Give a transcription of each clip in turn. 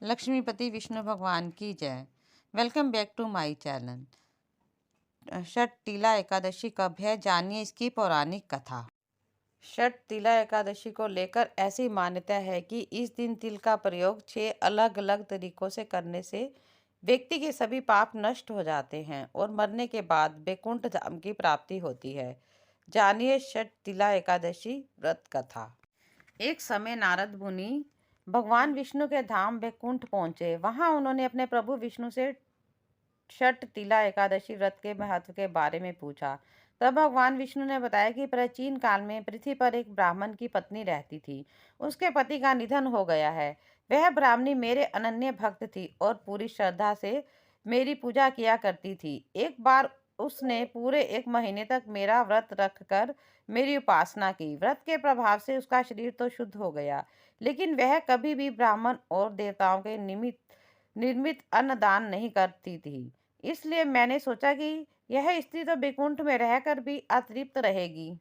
लक्ष्मीपति विष्णु भगवान की जय। Welcome back to my channel. Shattila Ekadashi कब है, जानिए इसकी पौराणिक कथा। षठ तिला एकादशी को लेकर ऐसी मान्यता है कि इस दिन तिल का प्रयोग 6 अलग अलग तरीकों से करने से व्यक्ति के सभी पाप नष्ट हो जाते हैं और मरने के बाद वैकुंठ धाम की प्राप्ति होती है। जानिए षठ तिला एकादशी व्रत कथा। एक समय नारद मुनि भगवान विष्णु के धाम वैकुंठ पहुंचे। वहां उन्होंने अपने प्रभु विष्णु से षठ तिला एकादशी व्रत के महत्व के बारे में पूछा। तब भगवान विष्णु ने बताया कि प्राचीन काल में पृथ्वी पर एक ब्राह्मण की पत्नी रहती थी। उसके पति का निधन हो गया है। वह ब्राह्मणी मेरे अनन्य भक्त थी और पूरी श्रद्धा से मेरी पूजा किया करती थी। एक बार उसने पूरे 1 महीने तक मेरा व्रत रखकर मेरी उपासना की। व्रत के प्रभाव से उसका शरीर तो शुद्ध हो गया, लेकिन वह कभी भी ब्राह्मण और देवताओं के निर्मित अन्नदान नहीं करती थी। इसलिए मैंने सोचा कि यह स्त्री तो वैकुंठ में रहकर भी अतृप्त रहेगी।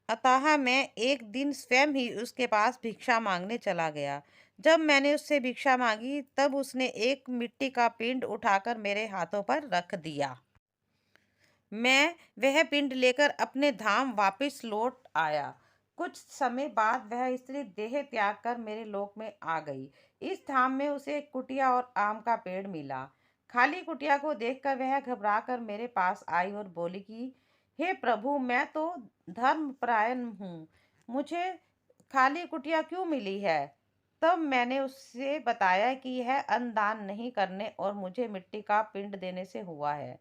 अतः मैं एक दिन स्वयं ही उसके पास भिक्षा मांगने चला गया। जब मैंने उससे भिक्षा मांगी तब उसने एक मिट्टी का पिंड उठाकर मेरे हाथों पर रख दिया। मैं वह पिंड लेकर अपने धाम वापस लौट आया। कुछ समय बाद वह स्त्री देह त्याग कर मेरे लोक में आ गई। इस धाम में उसे एक कुटिया और आम का पेड़ मिला। खाली कुटिया को देखकर वह घबराकर मेरे पास आई और बोली कि हे प्रभु, मैं तो धर्मपरायण हूँ, मुझे खाली कुटिया क्यों मिली है। तब मैंने उससे बताया कि यह अन्नदान नहीं करने और मुझे मिट्टी का पिंड देने से हुआ है।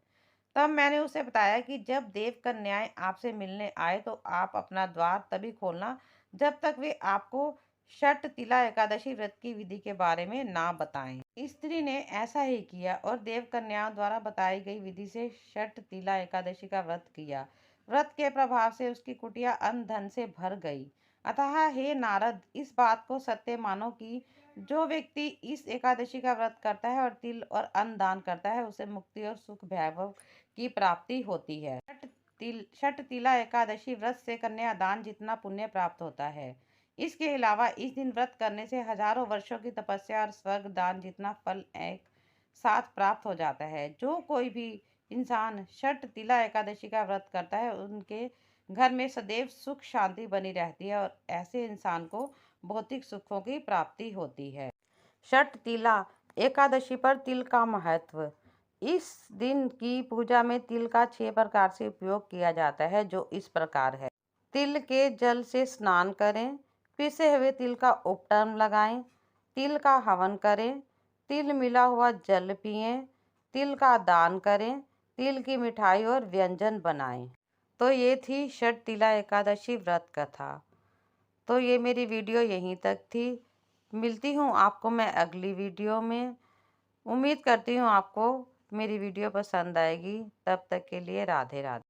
तब मैंने उसे बताया कि जब देव कन्याएं आपसे मिलने आए तो आप अपना द्वार तभी खोलना जब तक वे आपको षठ तिला एकादशी व्रत की विधि के बारे में ना बताएं। स्त्री ने ऐसा ही किया और देव कन्याओं द्वारा बताई गई विधि से षठ तिला एकादशी का व्रत किया। व्रत के प्रभाव से उसकी कुटिया अन्न धन से भर गई। अतः हे नारद, इस बात को सत्य मानो कि जो व्यक्ति इस एकादशी का व्रत करता है और तिल और अन्न दान करता है, उसे मुक्ति और सुख वैभव की प्राप्ति होती है। षठ तिला एकादशी व्रत से कन्यादान जितना पुण्य प्राप्त होता है, इसके अलावा इस दिन व्रत करने से हजारों वर्षों की तपस्या और स्वर्ग दान जितना फल एक साथ प्राप्त हो जाता है। जो कोई भी इंसान षठ तिला एकादशी का व्रत करता है, उनके घर में सदैव सुख शांति बनी रहती है और ऐसे इंसान को भौतिक सुखों की प्राप्ति होती है। षठ तिला एकादशी पर तिल का महत्व। इस दिन की पूजा में तिल का 6 प्रकार से उपयोग किया जाता है, जो इस प्रकार है। तिल के जल से स्नान करें, पिसे हुए तिल का उपटन लगाएं, तिल का हवन करें, तिल मिला हुआ जल पिएं, तिल का दान करें, तिल की मिठाई और व्यंजन बनाएं। तो ये थी षठ तिला एकादशी व्रत कथा। तो ये मेरी वीडियो यहीं तक थी। मिलती हूँ आपको मैं अगली वीडियो में। उम्मीद करती हूँ आपको मेरी वीडियो पसंद आएगी। तब तक के लिए राधे राधे।